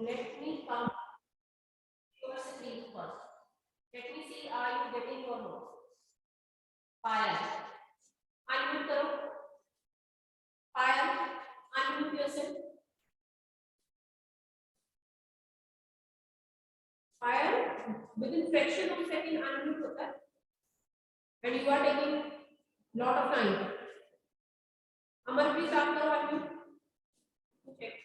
Let me come your screen first. Let me see, are you getting your notes? Fire. Unmute करो. Fire. Unmute yourself. Fire. Within fraction of second unmute होता है. And you are taking lot of time. Amarpreet आप करो unmute. Check.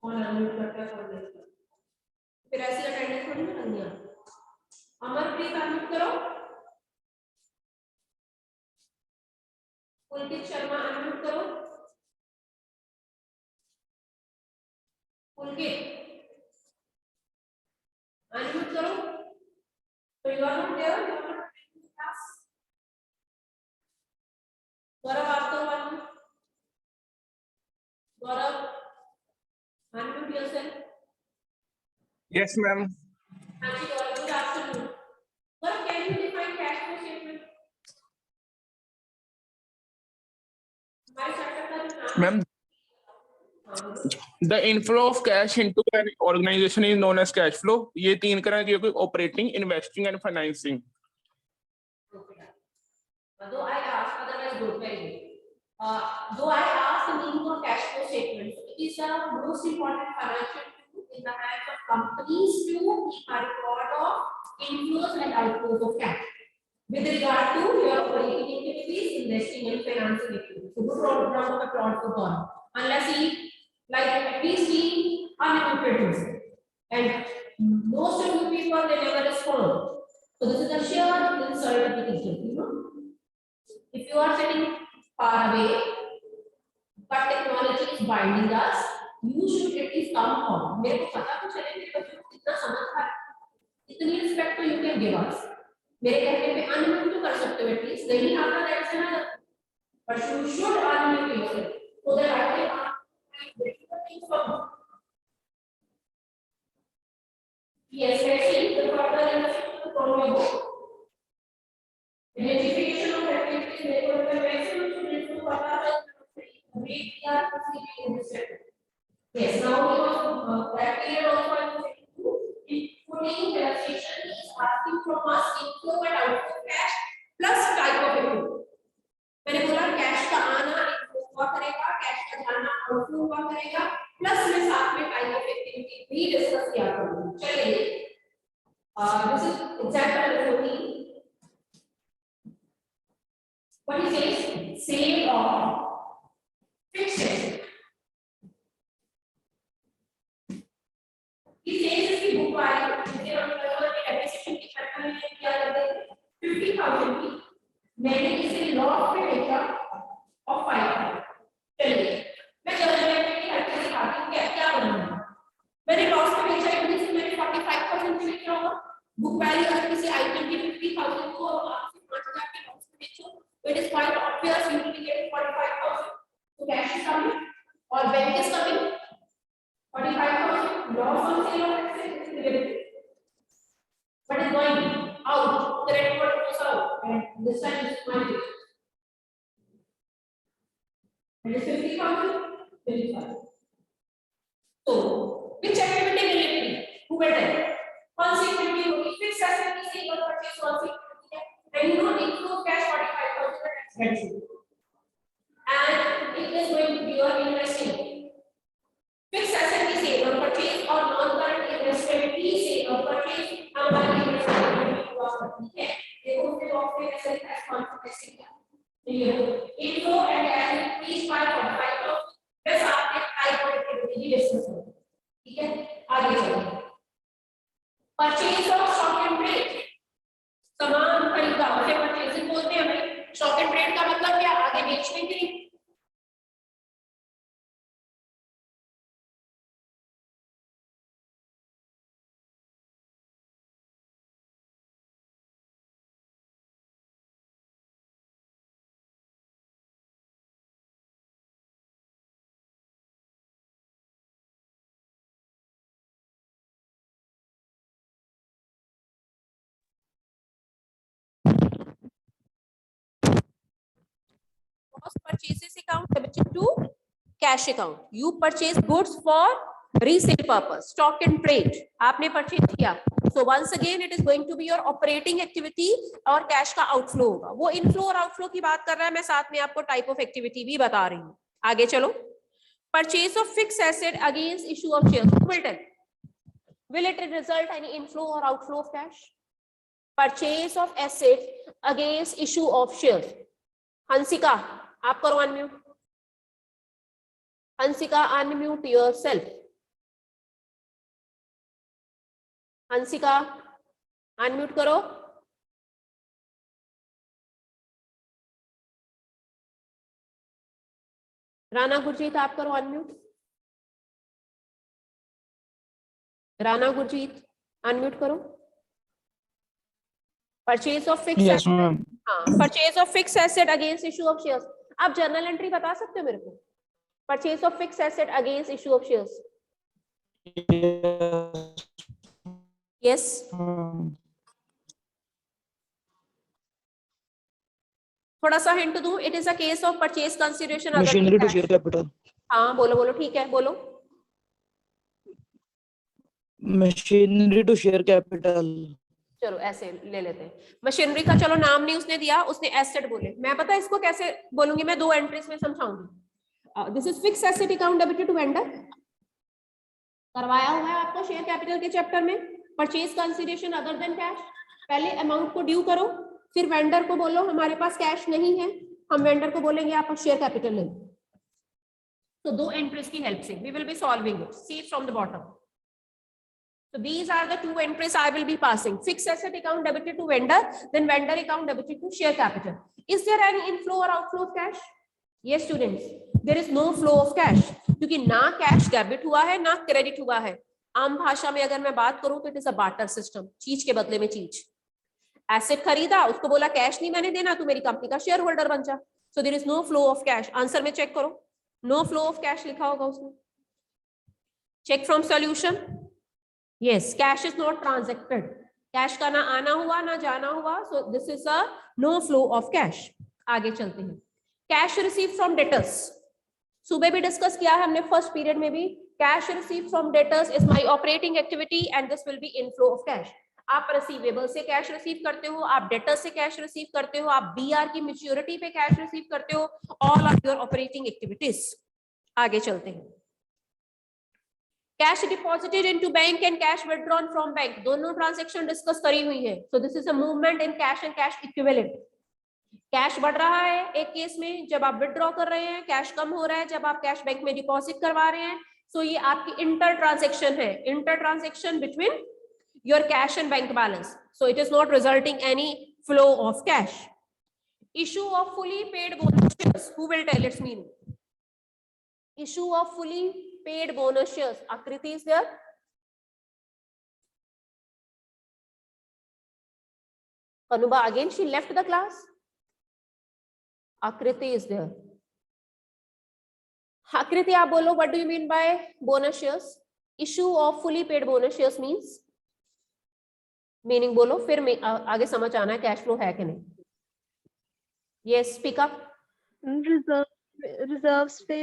कौन unmute करता है कौन नहीं. फिर ऐसी अटेंडेंस थोड़ी ना लगनी है. अमरप्रीत unmute करो. पुलकित शर्मा unmute करो. पुलकित unmute करो. So you are not there. You are not in class. गौरव आप करो unmute. Gaurav unmute yourself. Yes, ma'am. Actually, Gaurav, good afternoon. Gaurav, can you define cash flow statement? Ma'am, the inflow of cash into an organization is known as cash flow. ये तीन तरह की होगी: operating, investing, and financing. Though I asked, otherwise good, very good. Though I asked the meaning of cash flow statement, it is the most important financial tool in the hands of companies to keep a record of inflows and outflows of cash with regard to your operating activities, investing and financing activities. So good round of applause for God. Unless he, like at least he unlimited, and most of you people they never respond. So this is a sheer insult to the teacher, you know. If you are sitting far away, but technology is binding us, you should at least come home. मेरे को पता तो चले मेरे बच्चों को कितना समझ है, इतनी रिस्पेक्ट तो you can give us. मेरे कहने पे अनम्यूट तो कर सकते हो at least. नहीं आता that's another. But you should unmute yourself so that I can ask things from you. Yes, let's see the further information from your book. Identification of activities मेरे को लगता है maximum students को पता है we are proceeding in this step. Yes, now we have that period also I am saying to including relaxation is asking from us inflow and outflow cash plus type of inflow. मैंने बोला cash का आना inflow हुआ करेगा, cash का जाना outflow हुआ करेगा, प्लस मैं साथ में टाइप ऑफ एक्टिविटी भी डिस्कस किया करूंगी. चलिए this is example number 14. What is it? Sale of fixed asset. इस सेल्स की बुक वाली जिसे हम कस्टमर के डेप्रिसिएशन की शर्त में क्या करते हैं 50,000 की. मैंने इसे लॉस पे बेचा और 5,000. चलिए मैं जर्नल में हर चीज दिखाती हूं क्या क्या बनना. मैंने लॉस पे बेचा है इसलिए मैंने 45,000 पे बेचा होगा. बुक वैल्यू अगर किसी आइटम की 50,000 को आप 5,000 के लॉस पे बेचो तो it is quite obvious you will be getting 45,000. तो कैश इज कमिंग और bank is coming 45,000 loss on sale of asset is negative. What is going out? Correct what goes out, and this time is minus. And is 50,000. 55. So which activity will it be? Who better? कौन सी activity होगी? Fixed asset की sale और purchase कौन सी activity है? And you know inflow cash 45,000 that expensive. And it is going to be your investing. Fixed asset की sale और purchase और non-current investment की sale और purchase हमारी investment में हुआ करती है. देखो उसके बॉक्स में ऐसे लिखा है कॉन्सेप्ट क्या. तो ये inflow and cash increase by 45,000 बस आपने टाइप ऑफ एक्टिविटी की डिस्कस करो. ठीक है आगे चलिए. Purchase of stock and trade सामान खरीदा उसे परचेजिंग बोलते हैं. हमें स्टॉक एंड ट्रेड का मतलब क्या आगे बेचने के लिए. Purchases account 72 cash account, you purchase goods for resale purpose, stock and trade, आपने परचेज किया, so once again it is going to be your operating activity और कैश का आउटफ्लो होगा। वो इनफ्लो और आउटफ्लो की बात कर रहा है, मैं साथ में आपको टाइप ऑफ एक्टिविटी भी बता रही हूँ। आगे चलो, purchase of fix asset against issue of shares, will it result any inflow or outflow of cash? Purchase of asset against issue of shares. Hansika, आप करो unmute. Hansika, unmute yourself. Hansika, unmute करो। राणा गुरजीत, आप करो अनम्यूट। राणा गुरजीत, अनम्यूट करो। Purchase of fix Yes, ma'am. हाँ, purchase of fix asset against issue of shares. आप journal entry बता सकते हो मेरे को? Purchase of fix asset against issue of shares. Yes, थोड़ा सा हिंट दूं, it is a case of purchase consideration Machinery to share capital. हाँ बोलो बोलो, ठीक है बोलो। Machinery to share capital. चलो ऐसे ले लेते हैं, मशीनरी का चलो नाम नहीं उसने दिया, उसने एसेट बोले। मैं पता इसको कैसे बोलूंगी, मैं दो एंट्रीज में समझाऊंगी। This is fixed asset account debited to vendor, करवाया हुआ है आपको शेयर कैपिटल के चैप्टर में। Purchase consideration other than cash, पहले अमाउंट को ड्यू करो, फिर वेंडर को बोलो हमारे पास कैश नहीं है, हम वेंडर को बोलेंगे आप शेयर कैपिटल ले। तो दो एंट्रीज की हेल्प से we will be solving it, see from the bottom. So these are the two entries I will be passing. Fixed asset account debited to vendor, then vendor account debited to share capital. Is there any inflow or outflow of cash? Yes students, there is no flow of cash, क्योंकि ना cash debit हुआ है ना credit हुआ है। आम भाषा में अगर मैं बात करूं तो it is a barter system, चीज के बदले में चीज। एसेट खरीदा, उसको बोला कैश नहीं मैंने देना, तू मेरी कंपनी का शेयर होल्डर बन जा। So there is no flow of cash. Answer में चेक करो, नो फ्लो ऑफ कैश लिखा होगा उसमें। Check from solution. Yes, cash is not transacted. Cash का ना आना हुआ ना जाना हुआ, so this is a no flow of cash. आगे चलते हैं। Cash received from debtors. सुबह भी डिस्कस किया है हमने फर्स्ट पीरियड में भी। Cash received from debtors is my operating activity and this will be inflow of cash. आप रिसीवेबल से कैश रिसीव करते हो, आप डेटर से कैश रिसीव करते हो, आप बीआर की मैच्योरिटी पे कैश रिसीव करते हो, all of your operating activities. आगे चलते हैं। Cash deposited into bank and cash withdrawn from bank, दोनों ट्रांजैक्शन डिस्कस करी हुई है। So this is a movement in cash and cash equivalent. Cash बढ़ रहा है एक केस में जब आप विथड्रॉ कर रहे हैं, कैश कम हो रहा है जब आप कैश बैंक में डिपॉजिट करवा रहे हैं। सो ये आपकी इंटर ट्रांजैक्शन है, inter transaction between your cash and bank balance. So it is not resulting any flow of cash. Issue of fully paid bonus, who will tell its meaning? Issue of fully paid bonus shares. Akriti is there. Kanuba, again she left the class. Akriti is there. Akriti, आप बोलो, what do you mean by bonus shares? Issue of fully paid bonus shares means meaning बोलो, फिर आगे समझ आना है cash flow है कि नहीं। Yes, speak up. रिजर्व्स पे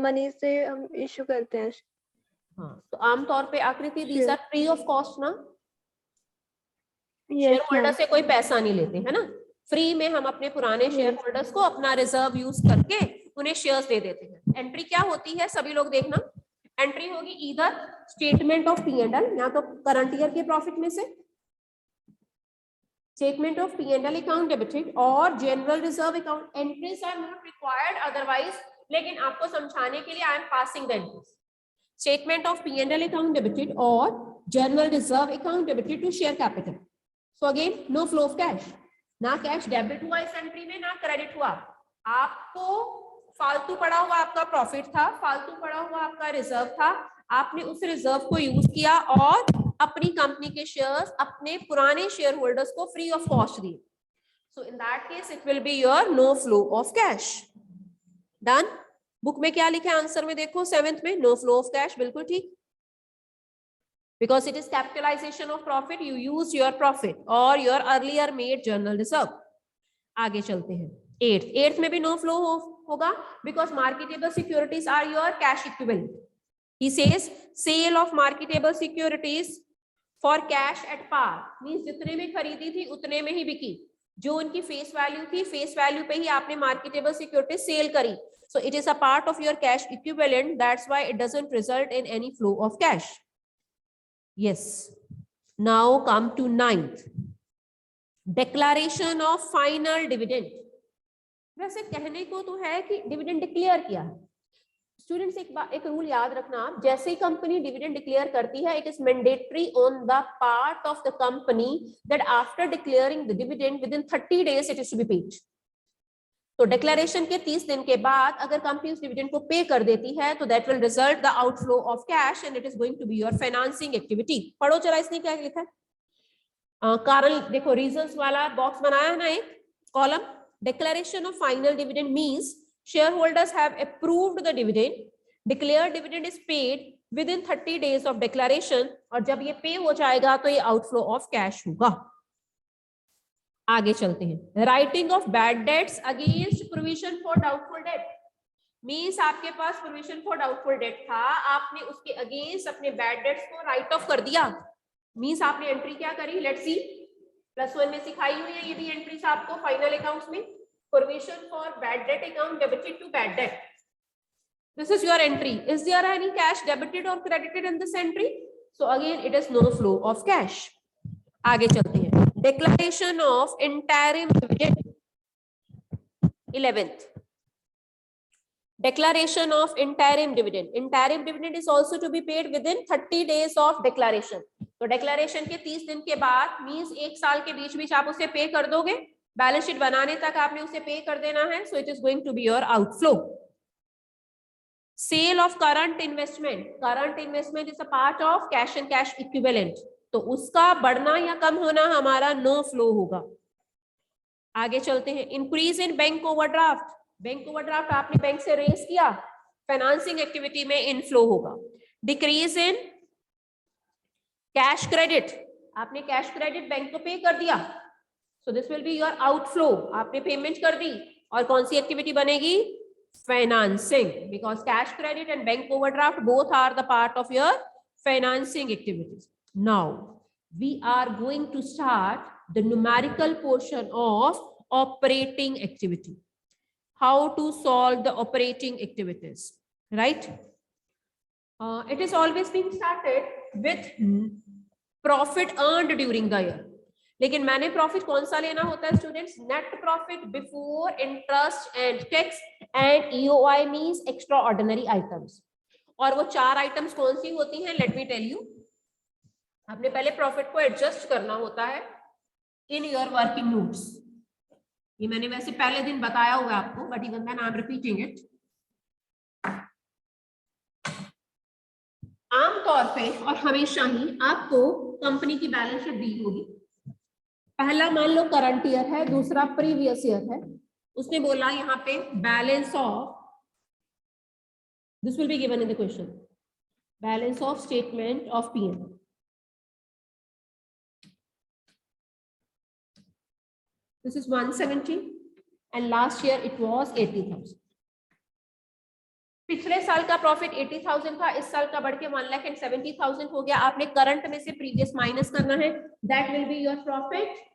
मनी से हम इशू करते हैं। हाँ, तो आमतौर पे आकृति these are free of cost ना, शेयर यस होल्डर से कोई पैसा नहीं लेते है ना, फ्री में हम अपने पुराने शेयर होल्डर्स को अपना रिजर्व यूज करके उन्हें शेयर्स दे देते हैं। एंट्री क्या होती है सभी लोग देखना, एंट्री होगी इधर statement of P and L, या तो करंट ईयर के प्रॉफिट में से statement of P&L account debited और general reserve account. Entries are not required otherwise, लेकिन आपको समझाने के लिए I am passing the entries. Statement of P&L account debited और general reserve account debited to share capital. So again no flow of cash, ना cash debit हुआ इस entry में ना क्रेडिट हुआ। आपको फालतू पड़ा हुआ आपका प्रॉफिट था, फालतू पड़ा हुआ आपका रिजर्व था, आपने उस रिजर्व को यूज किया और अपनी कंपनी के शेयर्स अपने पुराने शेयर होल्डर्स को फ्री ऑफ कॉस्ट दिए। So in that case it will be your no flow of cash. Done. Book में क्या लिखा है आंसर में देखो, 7th में नो फ्लो ऑफ कैश, बिल्कुल ठीक, because it is capitalisation of profit, you use your profit और your earlier made general reserve. आगे चलते हैं 8th में भी नो फ्लो ऑफ होगा? Because marketable securities are your cash equivalent. He says sale of marketable securities for cash at par means जितने में खरीदी थी उतने में ही बिकी, जो उनकी फेस वैल्यू थी फेस वैल्यू पे ही आपने मार्केटेबल सिक्योरिटी सेल करी. So it is a part of your cash equivalent. That's why it doesn't result in any flow of cash. Yes. Now come to 9th. Declaration of final dividend. वैसे कहने को तो है कि dividend declare किया है. Students एक rule याद रखना, आप जैसे ही कंपनी डिविडेंड डिक्लेयर करती है, it is mandatory on the part of the company that after declaring the dividend within 30 days it is to be paid. तो डिक्लेरेशन के 30 दिन के बाद अगर कंपनी उस डिविडेंड को पे कर देती है तो that will result the outflow of cash and it is going to be your financing activity. पढ़ो जरा इसने क्या लिखा है. कारण देखो, रीजंस वाला बॉक्स बनाया है ना एक column. Declaration of final dividend means shareholders have approved the dividend, declared dividend is paid within 30 days of declaration, और जब ये पे हो जाएगा तो ये आउटफ्लो ऑफ कैश होगा. आगे चलते हैं. Writing of bad debts against provision for doubtful debt means आपके पास प्रोविजन फॉर डाउटफुल डेट था, आपने उसके अगेंस्ट अपने बैड डेट्स को राइट ऑफ कर दिया. मींस आपने एंट्री क्या करी, लेट्स सी, +1 में सिखाई हुई है ये भी एंट्रीज आपको फाइनल अकाउंट्स में. Provision for bad debt account debited to bad debt. This is your entry. Is there any cash debited or credited in this entry? So again, it is no flow of cash. आगे चलते हैं. Declaration of interim dividend. 11th. Declaration of interim dividend. Interim dividend is also to be paid within 30 days of declaration. तो declaration के 30 दिन के बाद means 1 साल के बीच आप उसे पे कर दोगे. बैलेंस शीट बनाने तक आपने उसे पे कर देना है. So it is going to be your outflow. Sale of current investment. Current investment is a part of cash and cash equivalent. तो उसका बढ़ना या कम होना हमारा नो फ्लो होगा. आगे चलते हैं. Increase in bank overdraft. Bank overdraft आपने बैंक से रेज किया, फाइनेंसिंग एक्टिविटी में इनफ्लो होगा. Decrease in cash credit. आपने कैश क्रेडिट बैंक को पे कर दिया, so this will be your outflow. आपने पेमेंट कर दी और कौन सी एक्टिविटी बनेगी, financing, because cash credit and bank overdraft both are the part of your financing activities. Now we are going to start the numerical portion of operating activity. How to solve the operating activities, right? It is always being started with profit earned during the year. लेकिन मैंने profit कौन सा लेना होता है students, net profit before interest and tax and EOI means extra ordinary items. और वो 4 items कौन सी होती हैं, लेट मी टेल यू. आपने पहले प्रॉफिट को एडजस्ट करना होता है इन योर वर्किंग नोट्स. ये मैंने वैसे पहले दिन बताया हुआ है आपको, but even then I am repeating it. आमतौर पे और हमेशा ही आपको कंपनी की बैलेंस शीट दी होगी. पहला मान लो करंट ईयर है, दूसरा प्रीवियस ईयर है. उसने बोला यहाँ पे balance of, this will be given in the question, balance of statement of PN. This is 170 and last year it was 80,000. पिछले साल का प्रॉफिट 80,000 था, इस साल का बढ़ के 1,70,000 हो गया. आपने करंट में से प्रीवियस माइनस करना है. That will be your profit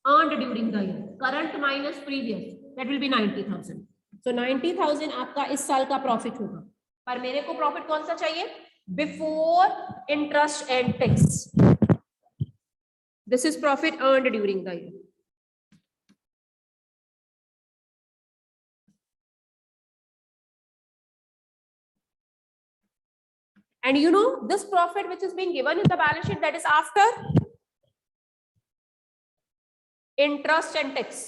earned during the year. Current minus previous, that will be 90,000. So 90,000 आपका इस साल का प्रॉफिट होगा. पर मेरे को प्रॉफिट कौन सा चाहिए, before interest and tax. This is profit earned during the year. And you know this profit which is being given in the balance sheet, that is after interest and tax.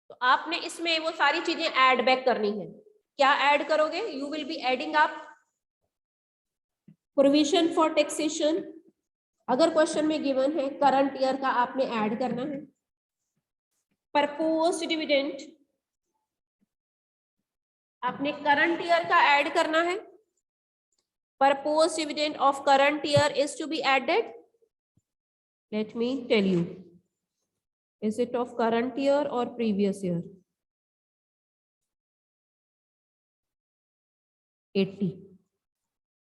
तो आपने इसमें वो सारी चीजें add back करनी है. क्या add करोगे, you will be adding up provision for taxation. अगर क्वेश्चन में गिवन है करंट ईयर का, आपने ऐड करना है. प्रपोज्ड डिविडेंड आपने करंट ईयर का ऐड करना है. Proposed dividend of current year is to be added. Let me tell you, is it of current year or previous year? 80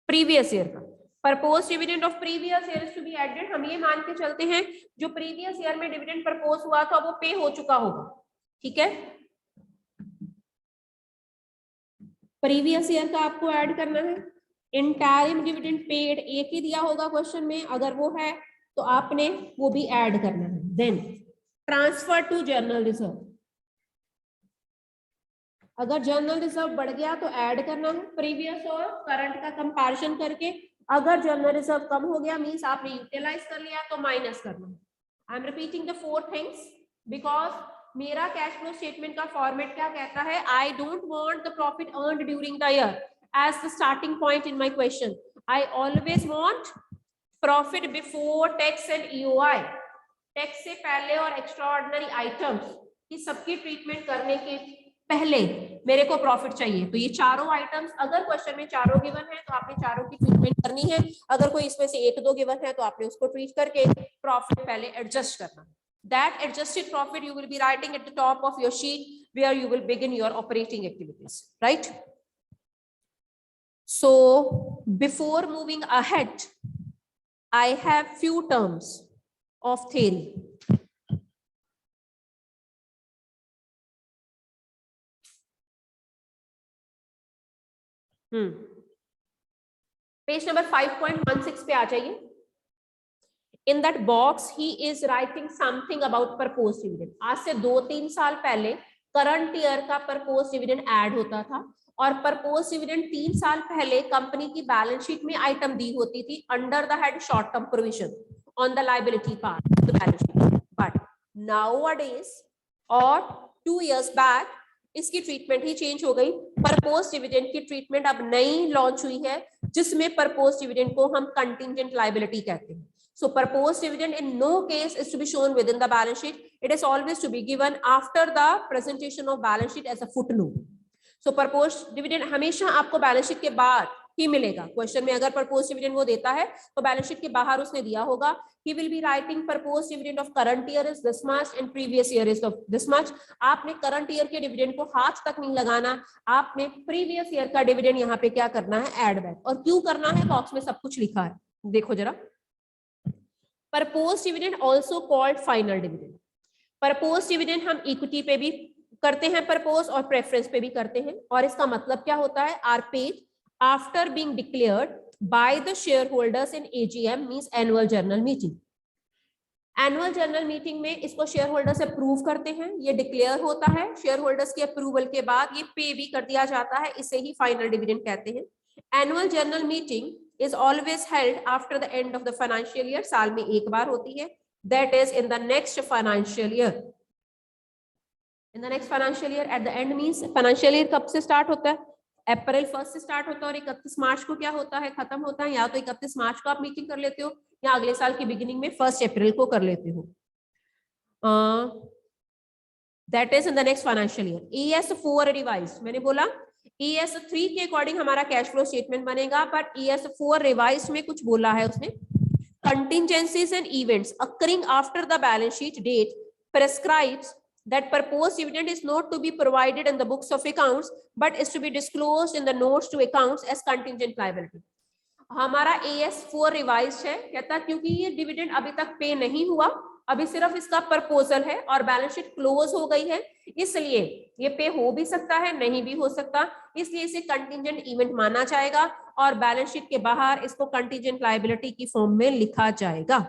previous year का। Propose dividend of previous year is to be added. हम ये मान के चलते हैं जो previous year में dividend propose हुआ था वो पे हो चुका होगा, ठीक है। प्रीवियस ईयर का आपको ऐड करना है। इंटारिम डिविडेंड पेड एक ही दिया होगा क्वेश्चन में, अगर वो है तो आपने वो भी ऐड करना है। Then transfer to general reserve, अगर जर्नल रिजर्व बढ़ गया तो ऐड करना है प्रीवियस और करंट का कंपैरिजन करके। अगर जर्नल रिजर्व कम हो गया मींस आपने यूटिलाइज कर लिया तो माइनस करना है। I am repeating the 4 things because मेरा कैश फ्लो स्टेटमेंट का फॉर्मेट क्या कहता है, I don't want the profit earned during the year as the starting point in my question. I always want profit before tax and EOI, tax से पहले और extra ordinary items की सबकी treatment करने के पहले मेरे को प्रॉफिट चाहिए। तो ये चारों आइटम्स अगर क्वेश्चन में चारों गिवन है तो आपने चारों की ट्रीटमेंट करनी है। अगर कोई इसमें से 1-2 गिवन है तो आपने उसको ट्रीट करके प्रॉफिट पहले एडजस्ट करना। That adjusted profit you will be writing at the top of your sheet where you will begin your operating activities, right? So before moving ahead, I have few terms of theory. Page number 5.16 पे आ जाइए। In that box he is writing something about proposed dividend. आज से 2-3 साल पहले current year का proposed dividend add होता था और proposed dividend 3 साल पहले कंपनी की बैलेंस शीट में आइटम दी होती थी under the head short term provision on the liability part of the balance sheet. But nowadays और 2 years बैक इसकी ट्रीटमेंट ही चेंज हो गई। प्रपोज डिविडेंड की ट्रीटमेंट अब नई लॉन्च हुई है जिसमें प्रपोज डिविडेंड को हम कंटिंजेंट लायबिलिटी कहते हैं। So proposed dividend in no case is to be shown within the balance sheet. It is always to be given after the presentation of balance sheet as a footnote. So proposed dividend हमेशा आपको balance sheet के बाद ही मिलेगा। Question में अगर proposed dividend वो देता है तो बैलेंस शीट के बाहर उसने दिया होगा he will be writing proposed dividend of current year is this much and previous year is of this much. आपने करंट ईयर के डिविडेंड को हाथ तक नहीं लगाना, आपने प्रीवियस ईयर का डिविडेंड यहाँ पे क्या करना है, एड बैक। और क्यों करना है, बॉक्स में सब कुछ लिखा है, देखो जरा। Proposed dividend also called final dividend. Proposed dividend हम इक्विटी पे भी करते हैं प्रपोज और प्रेफरेंस पे भी करते हैं और इसका मतलब क्या होता है, are paid after being declared by the share holders in AGM means annual general meeting. Annual general meeting में इसको शेयर होल्डर्स अप्रूव करते हैं, ये डिक्लेयर होता है, शेयर होल्डर्स के अप्रूवल के बाद ये पे भी कर दिया जाता है, इसे ही फाइनल डिविडेंड कहते हैं। Annual general meeting is always held after the end of the financial year, साल में एक बार होती है, that is in the next financial year. In the next financial year at the end means financial year कब से start होता है, अप्रैल 1 से स्टार्ट होता है और 31 मार्च को क्या होता है, खत्म होता है। या तो 31 मार्च को आप मीटिंग कर लेते हो या अगले साल की बिगिनिंग में 1 अप्रैल को कर लेते हो। That is in the next financial year. ES4 revise, मैंने बोला ES3 के अकॉर्डिंग हमारा कैश फ्लो स्टेटमेंट बनेगा, बट ES4 रिवाइज में कुछ बोला है उसने, contingencies and events occurring after the balance sheet date prescribes that proposed dividend is not to be provided in the books of accounts but is to be disclosed in the notes to accounts as contingent liability. हमारा ES4 revise है, कहता क्योंकि ये dividend अभी तक पे नहीं हुआ, अभी सिर्फ इसका प्रपोजल है और बैलेंस शीट क्लोज हो गई है, इसलिए ये पे हो भी सकता है नहीं भी हो सकता, इसलिए इसे कंटिंजेंट इवेंट माना जाएगा और बैलेंस शीट के बाहर इसको कंटिंजेंट लायबिलिटी की फॉर्म में लिखा जाएगा।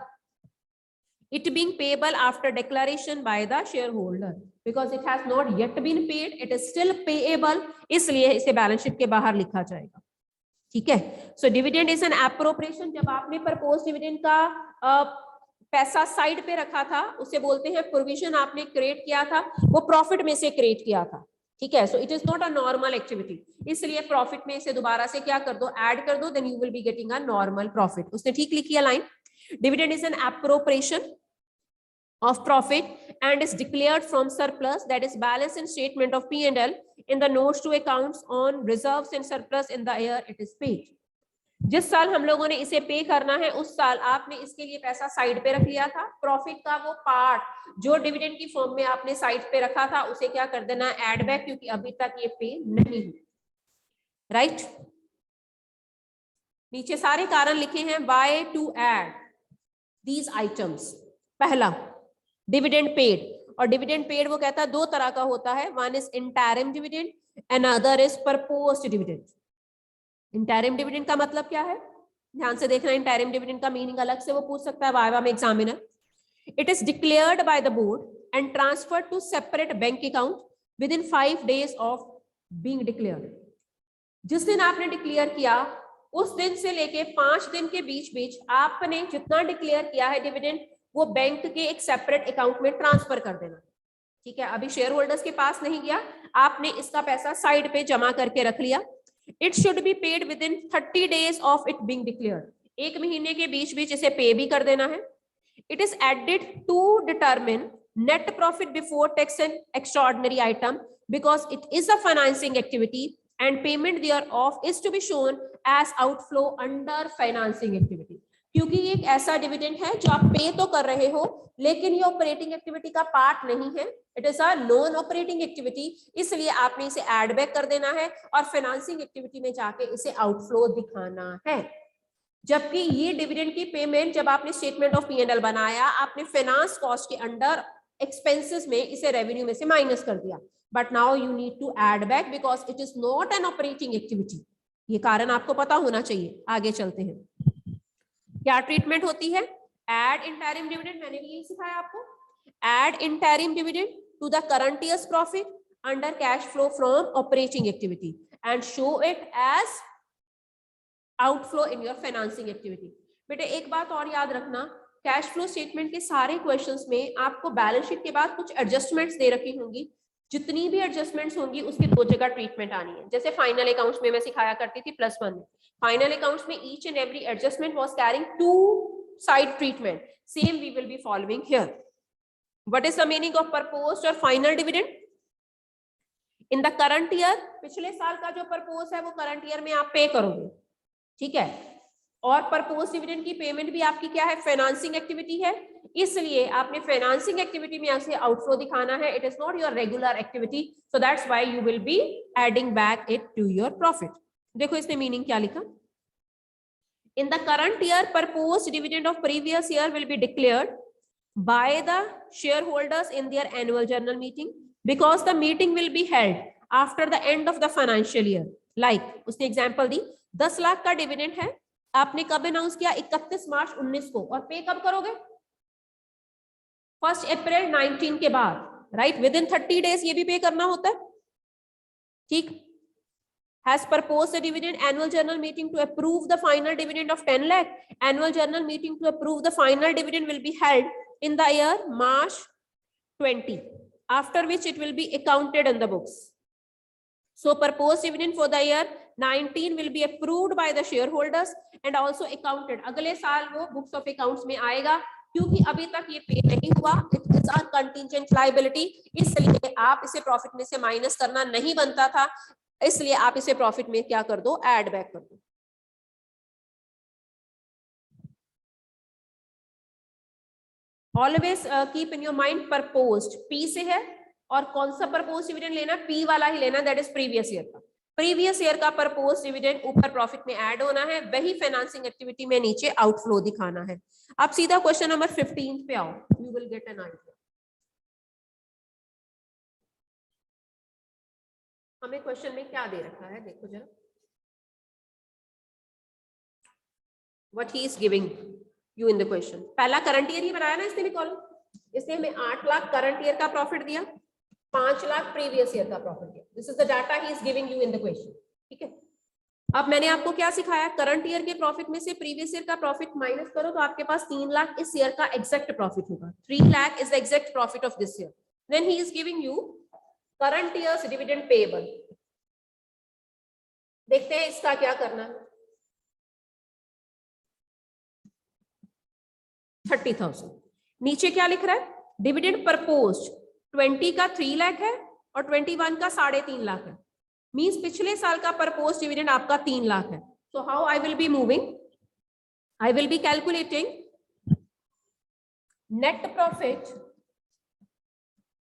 It being payable after declaration by the shareholder because it has not yet been paid, it is still payable, इसलिए इसे बैलेंस शीट के बाहर लिखा जाएगा। ठीक है, so dividend is an appropriation. जब आपने प्रपोज डिविडेंड का पैसा साइड पे रखा था उसे बोलते हैं प्रोविजन, आपने क्रिएट किया था, वो प्रॉफिट में से क्रिएट किया था। ठीक है, so it is not a normal activity, इसलिए प्रॉफिट में इसे दोबारा से क्या कर दो, ऐड कर दो, then you will be getting a normal profit. उसने ठीक लिखी है line, dividend is an appropriation of profit and is declared from surplus, that is balance in statement of P&L in the notes to accounts on reserves and surplus in the year it is paid. जिस साल हम लोगों ने इसे पे करना है उस साल आपने इसके लिए पैसा साइड पे रख लिया था, प्रॉफिट का वो पार्ट जो डिविडेंड की फॉर्म में आपने साइड पे रखा था उसे क्या कर देना, ऐड बैक, क्योंकि अभी तक ये पे नहीं हुई। राइट, नीचे सारे कारण लिखे हैं why to add these items. पहला डिविडेंड पेड, और डिविडेंड पेड वो कहता है दो तरह का होता है, one is interim dividend and other is proposed dividend. Interim dividend का मतलब क्या है, ध्यान से देखना, इंटरिम डिविडेंड का मीनिंग अलग से वो पूछ सकता है वाइवा में examiner. It is declared by the board and transferred to separate bank account within 5 days of being declared. जिस दिन आपने डिक्लेयर किया उस दिन से लेके 5 दिन के बीच बीच आपने जितना डिक्लेयर किया है डिविडेंड वो बैंक के एक सेपरेट अकाउंट में ट्रांसफर कर देना। ठीक है, अभी शेयर होल्डर्स के पास नहीं गया, आपने इसका पैसा साइड पे जमा करके रख लिया। It should be paid with in 30 days of it being declared, 1 महीने के बीच बीच इसे पे भी कर देना है। It is added to determine net profit before tax and extraordinary item because it is a financing activity and payment thereof is to be shown as outflow under financing activity। क्योंकि ये एक ऐसा डिविडेंड है जो आप पे तो कर रहे हो लेकिन ये ऑपरेटिंग एक्टिविटी का पार्ट नहीं है, it is a non operating activity, इसलिए आपने इसे एड बैक कर देना है और फाइनेंसिंग एक्टिविटी में जाके इसे आउटफ्लो दिखाना है। जबकि ये डिविडेंड की पेमेंट जब आपने स्टेटमेंट ऑफ P&L बनाया आपने फाइनेंस कॉस्ट के अंडर एक्सपेंसेस में इसे रेवेन्यू में से माइनस कर दिया, but now you need to add back because it is not an operating activity. ये कारण आपको पता होना चाहिए। आगे चलते हैं, क्या ट्रीटमेंट होती है एड इंटरिम डिविडेंड, मैंने भी यही सिखाया आपको। Add interim dividend to the current year's profit under cash flow from operating activity and show it as outflow in your financing activity. बेटे एक बात और याद रखना, कैश फ्लो स्टेटमेंट के सारे क्वेश्चंस में आपको बैलेंस शीट के बाद कुछ एडजस्टमेंट्स दे रखी होंगी, जितनी भी एडजस्टमेंट्स होंगी उसकी 2 जगह ट्रीटमेंट आनी है। जैसे फाइनल अकाउंट्स में मैं सिखाया करती थी +1 में, फाइनल अकाउंट्स में each and every adjustment was carrying 2 side treatment, same we will be following here. What is the meaning of proposed और final dividend in the current year? पिछले साल का जो प्रपोज है वो करंट ईयर में आप पे करोगे, ठीक है, और प्रपोज डिविडेंड की पेमेंट भी आपकी क्या है, फाइनेंसिंग एक्टिविटी है, इसलिए आपने फाइनेंसिंग एक्टिविटी में ऐसे आउटफ्लो दिखाना है। It is not your regular activity, so that's why you will be adding back it to your profit. देखो इसने मीनिंग क्या लिखा, in the current year proposed dividend of previous year will be declared by the share holders in their annual general meeting because the meeting will be held after the end of the financial year. Like उसने example दी, 10 लाख का dividend है, आपने कब announce किया, 31 मार्च 19 को, और पे कब करोगे, 1 अप्रैल 19 के बाद, राइट, विद इन 30 days ये भी पे करना होता है। ठीक, has proposed a dividend, annual general meeting to approve the final dividend of 10 lakh, annual general meeting to approve the final dividend will be held in the year March 20, after which it will be accounted in the books. So proposed dividend for the year 19 will be approved by the shareholders and also accounted. अगले साल वो books of accounts में आएगा, क्योंकि अभी तक ये पे नहीं हुआ, it is a contingent liability, इसलिए आप इसे प्रॉफिट में से माइनस करना नहीं बनता था, इसलिए आप इसे प्रॉफिट में क्या कर दो, ऐड बैक कर दो। Always keep in your mind proposed P से है, और कौन सा प्रपोज डिविडेंड लेना, P वाला ही लेना, दैट इज प्रीवियस ईयर का। प्रीवियस ईयर का प्रपोज डिविडेंड ऊपर प्रॉफिट में ऐड होना है, वही फाइनेंसिंग एक्टिविटी में नीचे आउटफ्लो दिखाना है। अब सीधा क्वेश्चन नंबर 15 पे आओ, you will get an idea. हमें क्वेश्चन में क्या दे रखा है, देखो जरा, what he is giving you in the question. पहला करंट ईयर ही बनाया ना इसने भी कॉलम, इसने हमें 8 लाख करंट ईयर का प्रॉफिट दिया, 5 लाख प्रीवियस ईयर का प्रॉफिट दिया। This is the data he is giving you in the question, ठीक है। अब मैंने आपको क्या सिखाया, करंट ईयर के प्रॉफिट में से प्रीवियस ईयर का प्रॉफिट माइनस करो तो आपके पास 3 लाख इस ईयर का एग्जैक्ट प्रॉफिट होगा। 3 lakh is the exact profit of this year. Then he is giving you current year's dividend payable. देखते हैं इसका क्या करना है। 30,000। नीचे क्या लिख रहा है, डिविडेंड प्रपोज्ड 20 का 3 लाख है और 21 का 3.5 लाख है। मींस पिछले साल का प्रपोज्ड डिविडेंड आपका 3 लाख है। So how I will be moving, I will be calculating net profit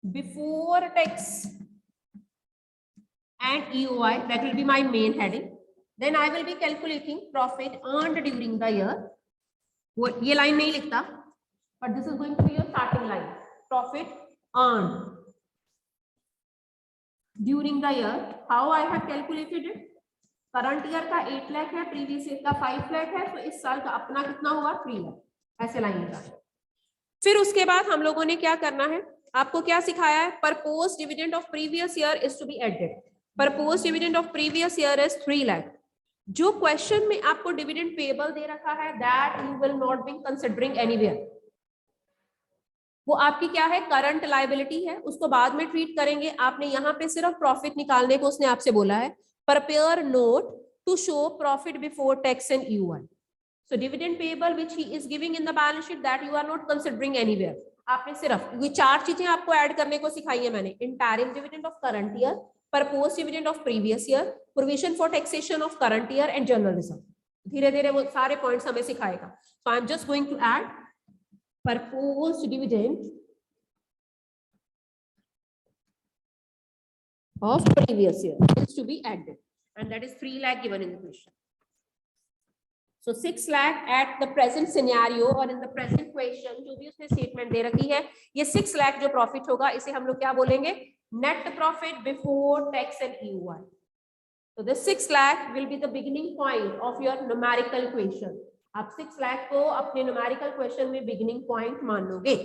before tax and EOI, that will be my main heading. Then I will be calculating profit earned during the year. वो ये line नहीं लिखता, but this is going to be your starting line. Profit earned during the year. How I have calculated it? Current year का 8 लाख है, previous year का 5 लाख है, तो इस साल का अपना कितना हुआ 3 लाख, ऐसे लाइन का। फिर उसके बाद हम लोगों ने क्या करना है, आपको क्या सिखाया है, propose dividend of previous year is to be added. Propose dividend of previous year is 3 lakh. जो क्वेश्चन में आपको डिविडेंड पेएबल दे रखा है, that you will not be considering anywhere. वो आपकी क्या है, करंट लायबिलिटी है, उसको बाद में ट्रीट करेंगे। आपने यहाँ पे सिर्फ प्रॉफिट निकालने को उसने आपसे बोला है, prepare note to show profit before tax and EUI. So dividend payable which he is giving in the balance sheet that you are not considering anywhere. आपने सिर्फ ये 4 चीजें आपको ऐड करने को सिखाई है मैंने, interim dividend of current year, proposed dividend of previous year, provision for taxation of current year and general reserve. धीरे धीरे वो सारे पॉइंट्स हमें सिखाएगा। So I am just going to add proposed dividend of previous year is to be added, and that is 3 lakh given in the question. So 6 lakh at the present scenario or in the present question, जो भी उसने statement दे रखी है, ये 6 लाख जो profit होगा इसे हम लोग क्या बोलेंगे, net profit before tax and EUI. So the 6 lakh will be the beginning point of your numerical question. आप 6 लाख को अपने numerical question में beginning point मान लोगे।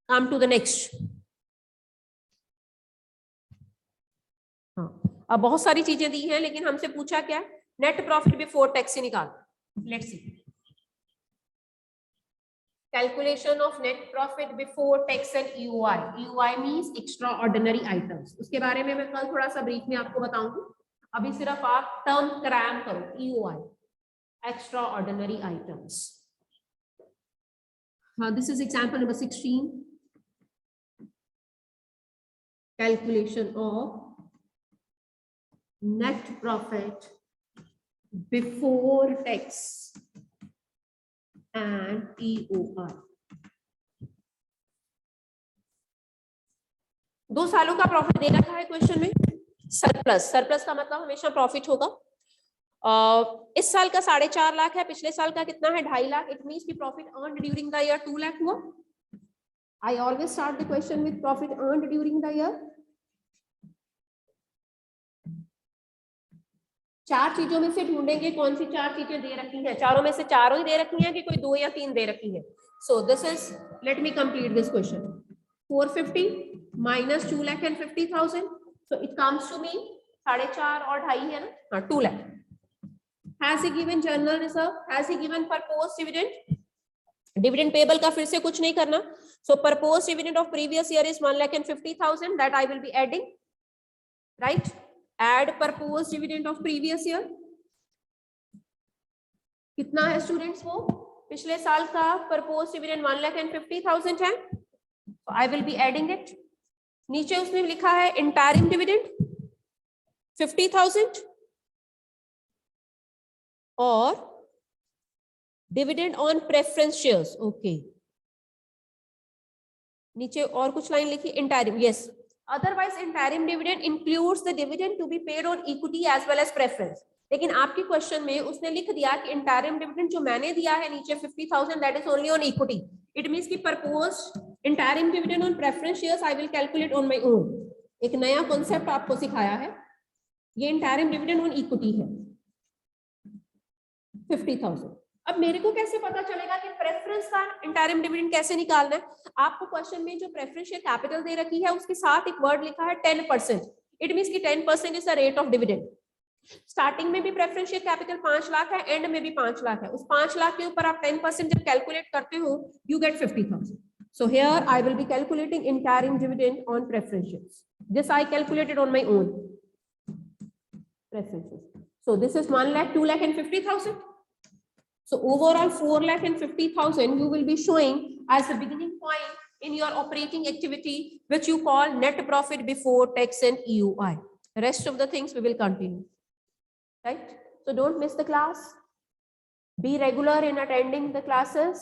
Come to the next. अब बहुत सारी चीजें दी हैं, लेकिन हमसे पूछा क्या, नेट प्रॉफिट बिफोर टैक्स से निकाल। Let's see, calculation of net profit before tax and EUI. EUI means extra ordinary items. उसके बारे में मैं कल थोड़ा सा ब्रीफ में आपको बताऊंगी, अभी सिर्फ आप टर्म क्रैम करो, EUI एक्स्ट्रा ऑर्डिनरी आइटम्स। हाँ, this is example number 16, calculation of net profit before tax and EUI. 2 सालों का प्रॉफिट दे रखा है क्वेश्चन में। सरप्लस, सरप्लस का मतलब हमेशा प्रॉफिट होगा। इस साल का 4.5 लाख है, पिछले साल का कितना है 2.5 लाख। इट मींस की profit earned during the year 2 lakh हुआ। I always start the question with profit earned during the year. 4 चीजों में से ढूंढेंगे कौन सी 4 चीजें दे रखी हैं, चारों में से चारों ही दे रखी हैं कि कोई 2 या 3 दे रखी है। So this is, let me complete this question. 450 minus 2,50,000, so it comes to me 4.5 और 2.5 है ना, हाँ 2 lakh. Has he given general reserve? Has he given proposed dividend? Dividend payable का फिर से कुछ नहीं करना। So proposed dividend of previous year is 1,50,000 that I will be adding, right? Add proposed dividend of previous year. कितना है students, वो पिछले साल का proposed dividend 1,50,000 है, so I will be adding it. नीचे उसने लिखा है interim dividend 50,000 और dividend on preference shares. Okay. नीचे और कुछ लाइन लिखी interim, yes. Otherwise interim dividend includes the dividend to be paid on equity as well as preference. लेकिन आपके क्वेश्चन में उसने लिख दिया कि interim dividend जो मैंने दिया है नीचे 50,000 that is only on equity. It means कि proposed interim dividend on preference shares I will calculate on my own. एक नया कॉन्सेप्ट आपको सिखाया है, ये interim dividend on equity है 50,000। अब मेरे को कैसे पता चलेगा कि प्रेफरेंस का इंटरिम डिविडेंड कैसे निकालना है? आपको क्वेश्चन में जो प्रेफरेंस शेयर कैपिटल दे रखी है उसके साथ एक वर्ड लिखा है 10%। इट मींस कि 10% is the rate of dividend. Starting में भी प्रेफरेंस शेयर कैपिटल 5 लाख है, एंड में भी 5 लाख है। उस 5 लाख के ऊपर आप 10% जब कैलकुलेट करते हो you get 50,000। So here I will be calculating interim dividend on preference shares. This I calculated on my own preferences. So this is 1 lakh, 2 lakh and 50,000. So overall 4,50,000 you will be showing as the beginning point in your operating activity, which you call net profit before tax and EUI. The rest of the things we will continue, right? So don't miss the class. Be regular in attending the classes.